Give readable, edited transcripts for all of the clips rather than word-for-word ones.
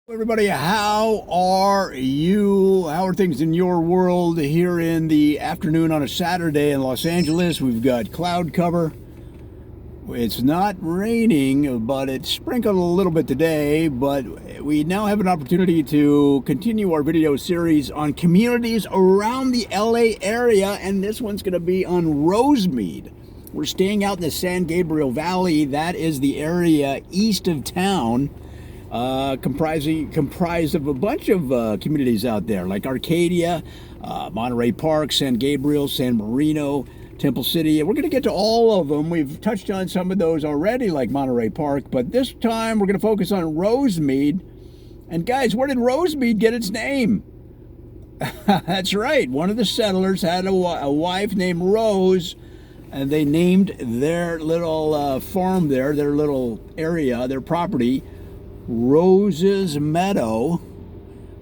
Everybody, how are you? How are things in your world here in the afternoon on a Saturday in Los Angeles? We've got cloud cover. It's not raining, but it's sprinkled a little bit today. But we now have an opportunity to continue our video series on communities around the LA area, and this one's going to be on Rosemead. We're staying out in the San Gabriel Valley. That is the area east of town. Comprised of a bunch of communities out there, like Arcadia, Monterey Park, San Gabriel, San Marino, Temple City. And we're going to get to all of them. We've touched on some of those already, like Monterey Park, but this time we're going to focus on Rosemead. And guys, where did Rosemead get its name? That's right. One of the settlers had a wife named Rose, and they named their little farm there, their little area, their property, Rose's Meadow,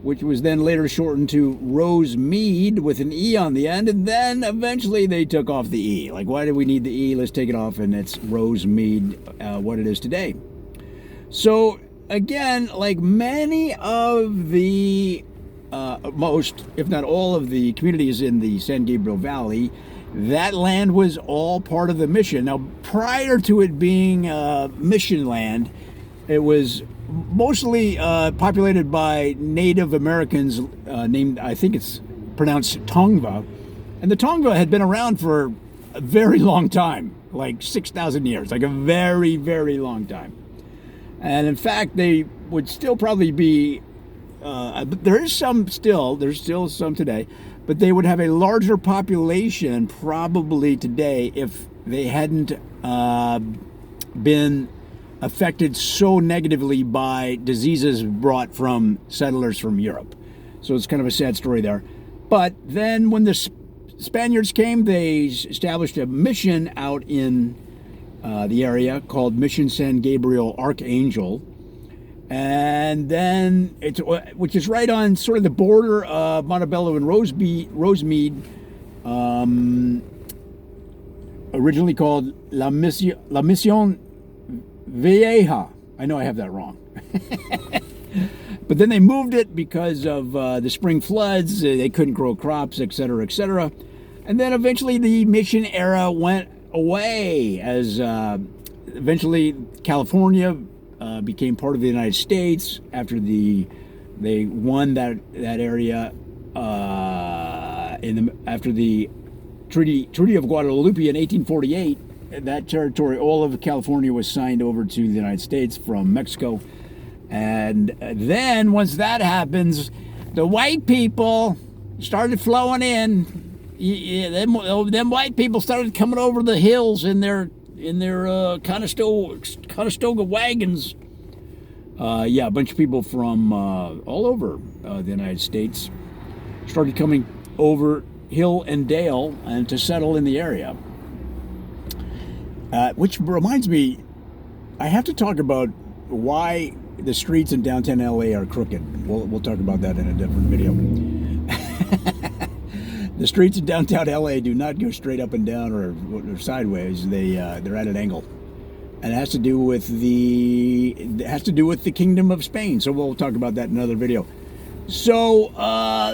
which was then later shortened to Rosemead with an E on the end, and then eventually they took off the E. Like, why do we need the E? Let's take it off, and it's Rosemead, what it is today. So, again, like many of the, most, if not all of the communities in the San Gabriel Valley, that land was all part of the mission. Now, prior to it being mission land, it was mostly populated by Native Americans named, I think it's pronounced Tongva. And the Tongva had been around for a very long time, like 6,000 years, like a very, very long time. And in fact, they would still probably be, there's still some today, but they would have a larger population probably today if they hadn't been affected so negatively by diseases brought from settlers from Europe. So it's kind of a sad story there. But then when the Spaniards came, they established a mission out in the area called Mission San Gabriel Archangel. And then, which is right on sort of the border of Montebello and Rosemead, originally called La Mission Vieja. I know I have that wrong. But then they moved it because of the spring floods. They couldn't grow crops, etc., etc. And then eventually the mission era went away as eventually California became part of the United States after they won that area after the Treaty of Guadalupe in 1848. That territory, all of California, was signed over to the United States from Mexico. And then once that happens, the white people started flowing in. Them white people started coming over the hills in their Conestoga wagons. A bunch of people from all over the United States started coming over hill and dale and to settle in the area. Which reminds me, I have to talk about why the streets in downtown LA are crooked. We'll talk about that in a different video. The streets in downtown LA do not go straight up and down or sideways. They're at an angle, and it has to do with the Kingdom of Spain. So we'll talk about that in another video. So,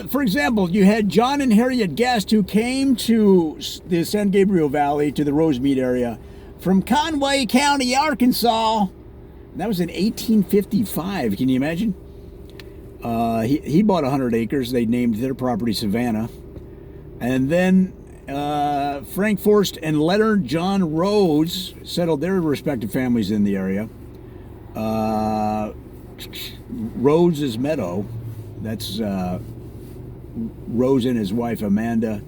for example, you had John and Harriet Guest, who came to the San Gabriel Valley, to the Rosemead area, from Conway County, Arkansas. That was in 1855. Can you imagine? He bought 100 acres. They named their property Savannah. And then Frank Forst and Leonard John Rose settled their respective families in the area. Rose's Meadow. That's Rose and his wife Amanda.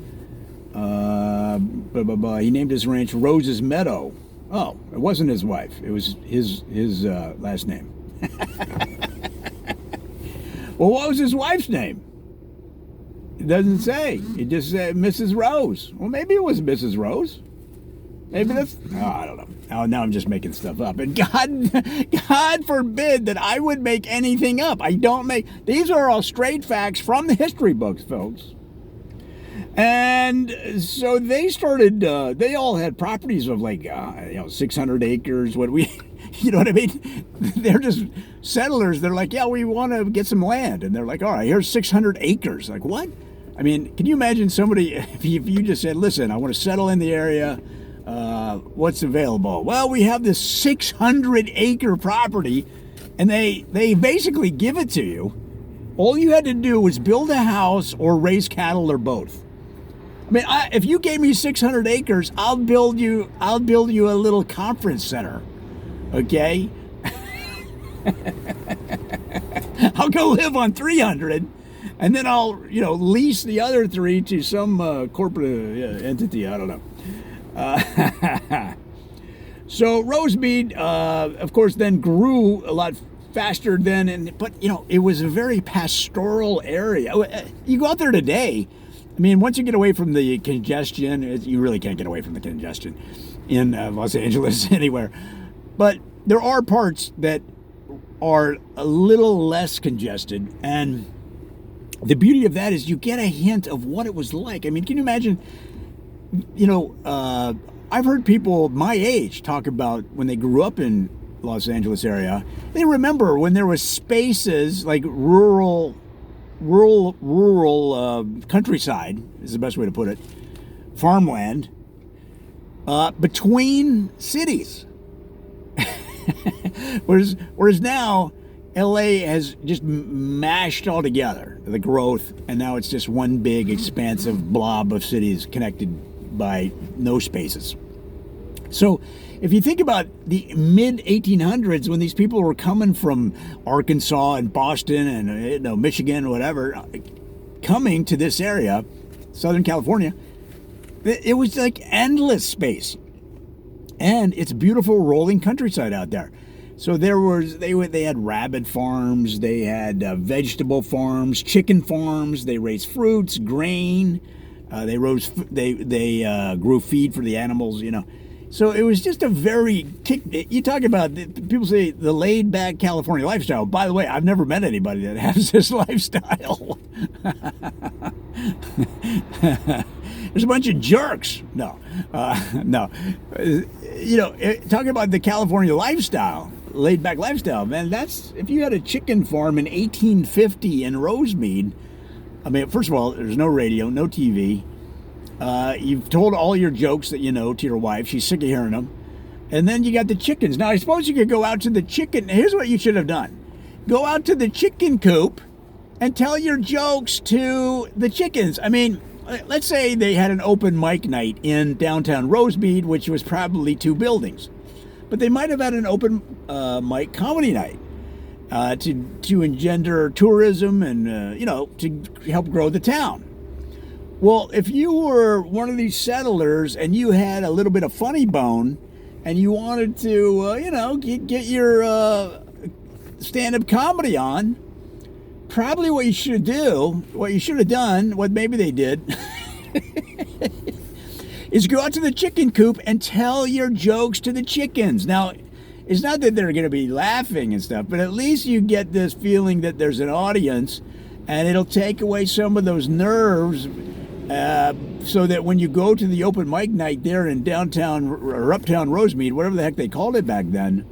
He named his ranch Rose's Meadow. Oh, it wasn't his wife. It was his last name. Well, what was his wife's name? It doesn't say. It just said Mrs. Rose. Well, maybe it was Mrs. Rose. Maybe that's... Oh, I don't know. Oh, now I'm just making stuff up. And God forbid that I would make anything up. I don't make... These are all straight facts from the history books, folks. And so they started, they all had properties of like, 600 acres. What we You know what I mean? They're just settlers. They're like, yeah, we want to get some land. And they're like, all right, here's 600 acres. Like, what? I mean, can you imagine somebody, if you just said, listen, I want to settle in the area, what's available? Well, we have this 600-acre property, and they basically give it to you. All you had to do was build a house or raise cattle or both. I mean, if you gave me 600 acres, I'll build you a little conference center. Okay? I'll go live on 300, and then I'll, lease the other 3 to some corporate entity. I don't know. So Rosemead, of course, then grew a lot faster then, but it was a very pastoral area. You go out there today, I mean, once you get away from the congestion, you really can't get away from the congestion in Los Angeles anywhere. But there are parts that are a little less congested, and the beauty of that is you get a hint of what it was like. I mean, can you imagine? I've heard people my age talk about when they grew up in Los Angeles area. They remember when there was spaces like rural countryside is the best way to put it, farmland, between cities. whereas now LA has just mashed all together the growth, and now it's just one big expansive blob of cities connected by no spaces. So if you think about the mid 1800s, when these people were coming from Arkansas and Boston and Michigan or whatever, coming to this area, Southern California, it was like endless space, and it's beautiful rolling countryside out there. So they had rabbit farms, they had vegetable farms, chicken farms, they raised fruits, grain, they grew feed for the animals, So it was just a you talk about, people say the laid back California lifestyle. By the way, I've never met anybody that has this lifestyle. There's a bunch of jerks. No. Talking about the California lifestyle, laid back lifestyle, man, that's, if you had a chicken farm in 1850 in Rosemead, I mean, first of all, there's no radio, no TV. You've told all your jokes that you know to your wife. She's sick of hearing them. And then you got the chickens. Now, I suppose you could go out to the chicken. Here's what you should have done. Go out to the chicken coop and tell your jokes to the chickens. I mean, let's say they had an open mic night in downtown Rosemead, which was probably 2 buildings. But they might have had an open mic comedy night to engender tourism and, to help grow the town. Well, if you were one of these settlers and you had a little bit of funny bone and you wanted to, get your stand-up comedy on, probably what you should have done, what maybe they did, is go out to the chicken coop and tell your jokes to the chickens. Now, it's not that they're going to be laughing and stuff, but at least you get this feeling that there's an audience, and it'll take away some of those nerves. So that when you go to the open mic night there in downtown or uptown Rosemead, whatever the heck they called it back then.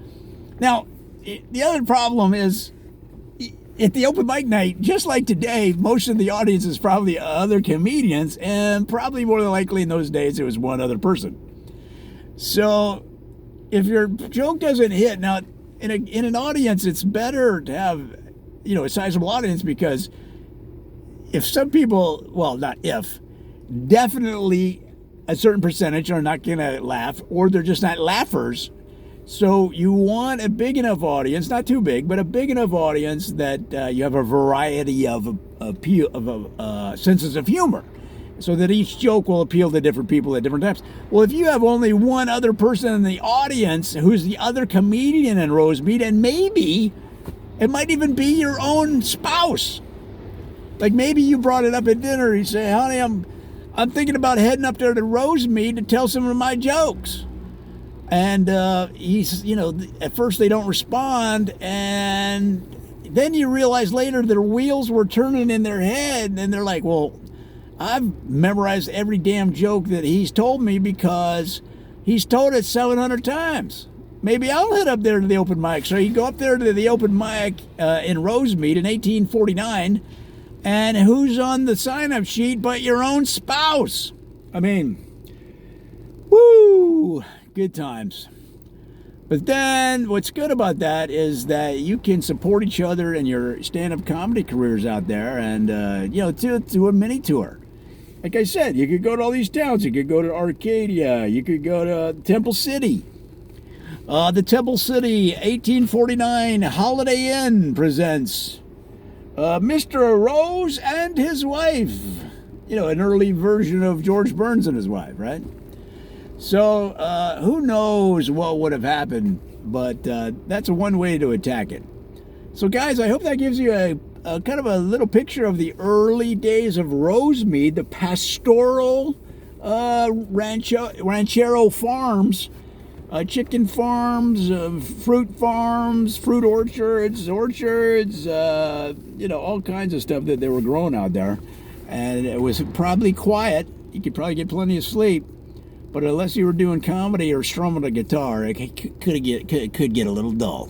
Now, the other problem is at the open mic night, just like today, most of the audience is probably other comedians, and probably more than likely in those days it was one other person. So if your joke doesn't hit, now in an audience, it's better to have a sizable audience, because if some people, well, not if, definitely a certain percentage are not going to laugh, or they're just not laughers. So you want a big enough audience, not too big, but a big enough audience that you have a variety of senses of humor, so that each joke will appeal to different people at different times. Well, if you have only one other person in the audience who's the other comedian in Rosemead, and maybe it might even be your own spouse. Like maybe you brought it up at dinner. You say, honey, I'm thinking about heading up there to Rosemead to tell some of my jokes. And he's, at first they don't respond. And then you realize later their wheels were turning in their head. And they're like, well, I've memorized every damn joke that he's told me because he's told it 700 times. maybe I'll head up there to the open mic. So you go up there to the open mic in Rosemead in 1849, and who's on the sign-up sheet but your own spouse? I mean, woo, good times. But then what's good about that is that you can support each other in your stand-up comedy careers out there, and do a mini tour. Like I said, you could go to all these towns. You could go to Arcadia. You could go to Temple City. The Temple City 1849 Holiday Inn presents Mr. Rose and his wife. An early version of George Burns and his wife, right? So who knows what would have happened, but that's one way to attack it. So guys, I hope that gives you a kind of a little picture of the early days of Rosemead, the pastoral ranchero farms, chicken farms, fruit farms, fruit orchards, all kinds of stuff that they were growing out there. And it was probably quiet. You could probably get plenty of sleep. But unless you were doing comedy or strumming a guitar, it could get a little dull.